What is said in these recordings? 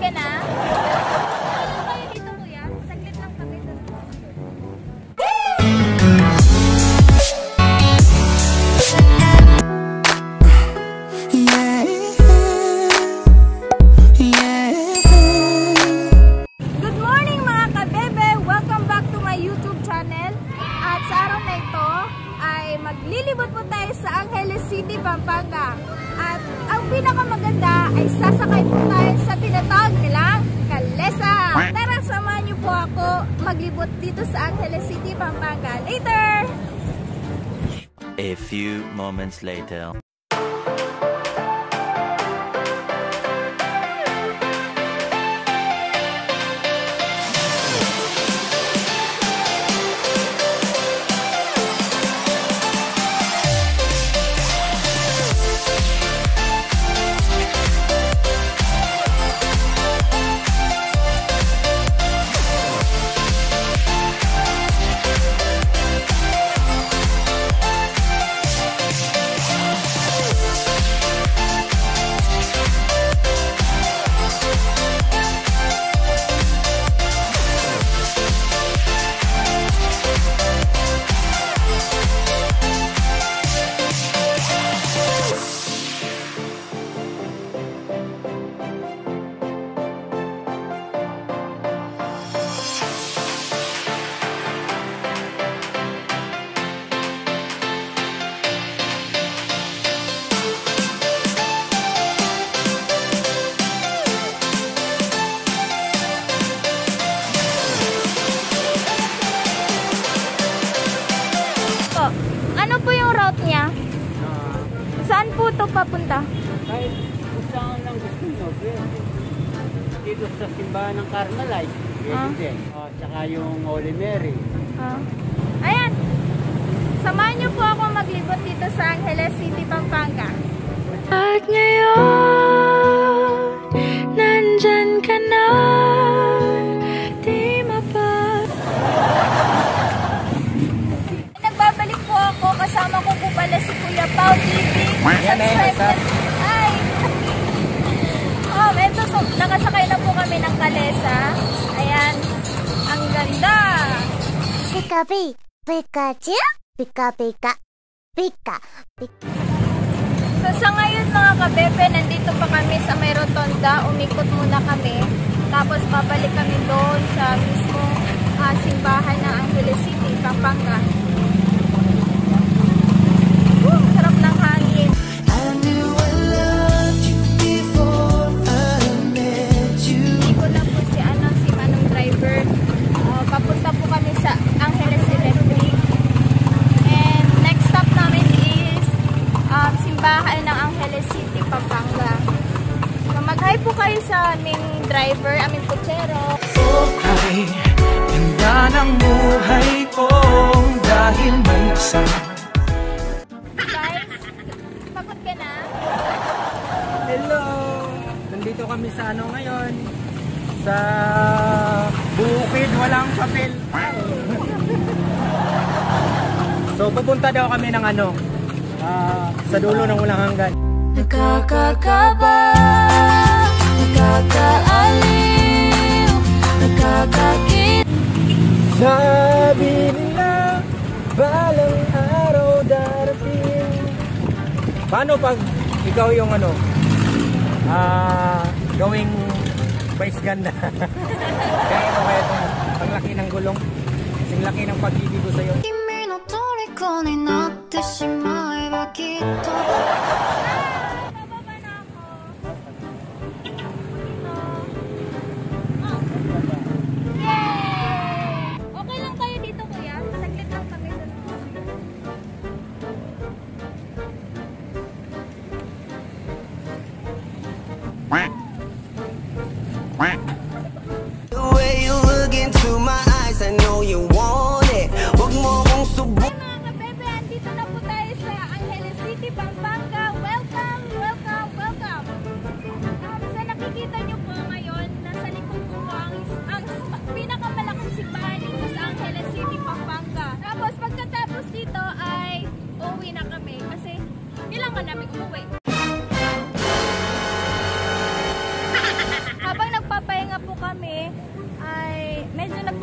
ka na? Ano kayo dito, kuya? Saglit lang kami doon. Good morning mga kabebe! Welcome back to my YouTube channel. At sa araw na ito ay maglilibot po tayo sa Angeles City, Pampanga. At ang pinakamaganda ay sasakay po tayo sa tinatawag nilang Kalesa. Tara, samahan niyo po ako maglibot dito sa Angeles City, Pampanga. Later! A few moments later. Ano po yung route niya? Saan po ito papunta? Kahit saan lang gusto nyo, dito sa simbahan ng Carmelite, din. Tsaka yung Holy Mary. Ayan, samahan niyo po ako maglibot dito sa Angeles City, Pampanga. At ngayon, nandyan ka na, di mapa. Nagbabalik po ako, kasama ko po pala si Kuya Pao TV. Subscribe. Ay! Eto, so, nakasakay na po kami ng Kalesa. Ayan, ang ganda. Pika-pi, Pikachu, Pika-pika, Pika. So sa ngayon mga kabebe, nandito pa kami sa may rotonda. Umikot muna kami. Tapos babalik kami doon sa mismo simbahan ng Angeles City, Pampanga. Sarap ng hangin. Hindi ko lang po si Manong driver. Papunta po kami sa Angeles Electric. And next stop namin is simbahan ng Angeles City, Pampanga. So mag-hi po kayo sa aming driver, aming kutsero. Ay, ganda ng buhay ko dahil may isa. Guys, pagod ka na? Hello! Nandito kami sa ano ngayon? Sa bukid, walang papel. So pupunta daw kami ng ano, sa dulo ng walang hanggan. Nakakakaba, nakakaaliw, nakakakit. Sabi nila, balang araw darating. Paano pag ikaw yung ano, gawing vice ganda? Kaya mo kaya itong ang laki ng gulong, ang laki ng pag-ibig ko sa'yo. 君の虜になってしまえばきっと Bababa na ako. Yay! Okay lang kayo dito, kuya? Saglit lang kami doon. The way you look into my eyes, I know you want it. Huwag mo kong subukan. Hi mga kabebe, andito na po tayo sa Angeles City, Pampanga. Welcome, welcome, welcome. Sa nakikita nyo po ngayon, nasa likod ko po ang pinakamalaking simbahan dito sa Angeles City, Pampanga. Tapos pagkatapos dito ay uuwi na kami kasi kailangan namin umuwi. Habang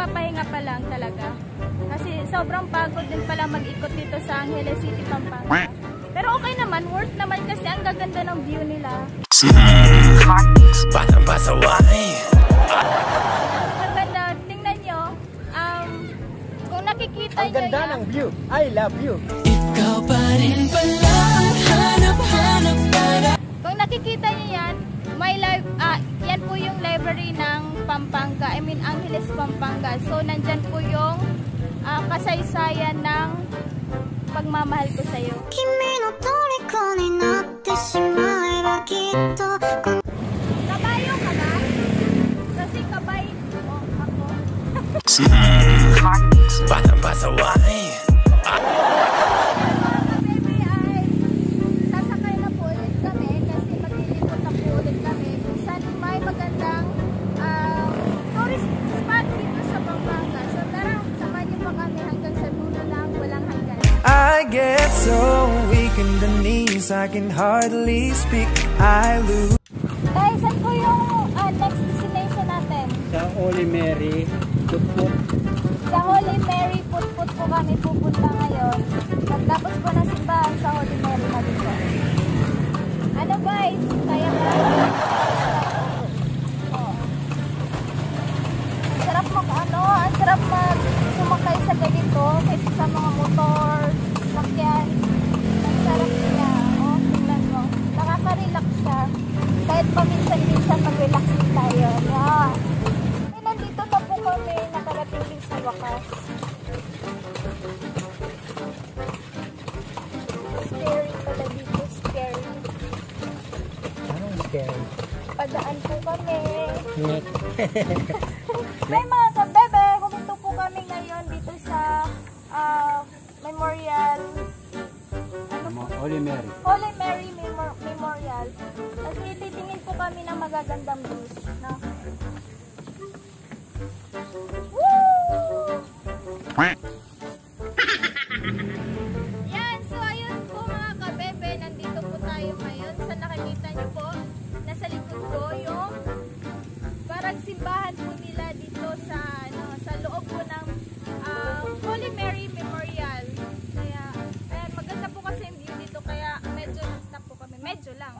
nagpapahinga pa lang talaga. Kasi sobrang pagod din pala mag-ikot dito sa Angeles City, Pampanga. Pero okay naman, worth naman kasi ang gaganda ng view nila. Maganda, tingnan nyo. Kung nakikita nyo Ganda yan, ng view. I love you. Ikaw pa rin pala ang hanap-hanap para. kung nakikita nyo yan, may live, yan po yung library ng Pampanga. I mean, Angeles, Pampanga. So, nandyan po yung kasaysayan ng pagmamahal ko sa'yo. 君の虜になってしまえばきっと Kabayo ka ba? Kasi kabay ako. Mga ka-baby ay sasakay na po ulit kami kasi maglilipot na po ulit kami kung saan may magandang tourist spot dito sa Pampanga. So tara, samahan niyo pa kami hanggang sa dulo lang, walang hanggan. I get so weak in the knees, I can hardly speak. I lose. Guys, saan po yung next destination natin? Sa Holy Mary, Putput. Sa Holy Mary, Putput po kami pupunta ngayon. Pagtapos po ng simbahan sa Holy Mary na dito. Ano guys? Kaya ba? Oh. Ang sarap ang sarap sumakay sa ganito kaysa sa mga motor, sakyan. Ang sarap niya. Oh, tingnan mo. Nakaka-relax siya. Kahit paminsan-minsan mag-relax din tayo. Yeah. Ay, nandito na po kami. Nakarating din sa wakas. Scary pala dito. Scary. Anong scary? Padaan po kami. Nick. May mga kabebe. Kuminto po kami ngayon dito sa Memorial. Holy Mary. Holy Mary Memorial. Kasi titingin po kami ng magagandang views. No? Woo! Yan, so ayun po mga kabebe, nandito po tayo ngayon. Sa nakikita niyo po, nasa likod ko yung parang simbahan po nila dito sa sa loob po ng Holy Mary Memorial. Kaya maganda po kasi yung view dito, kaya medyo nag-stop po kami. Medyo lang.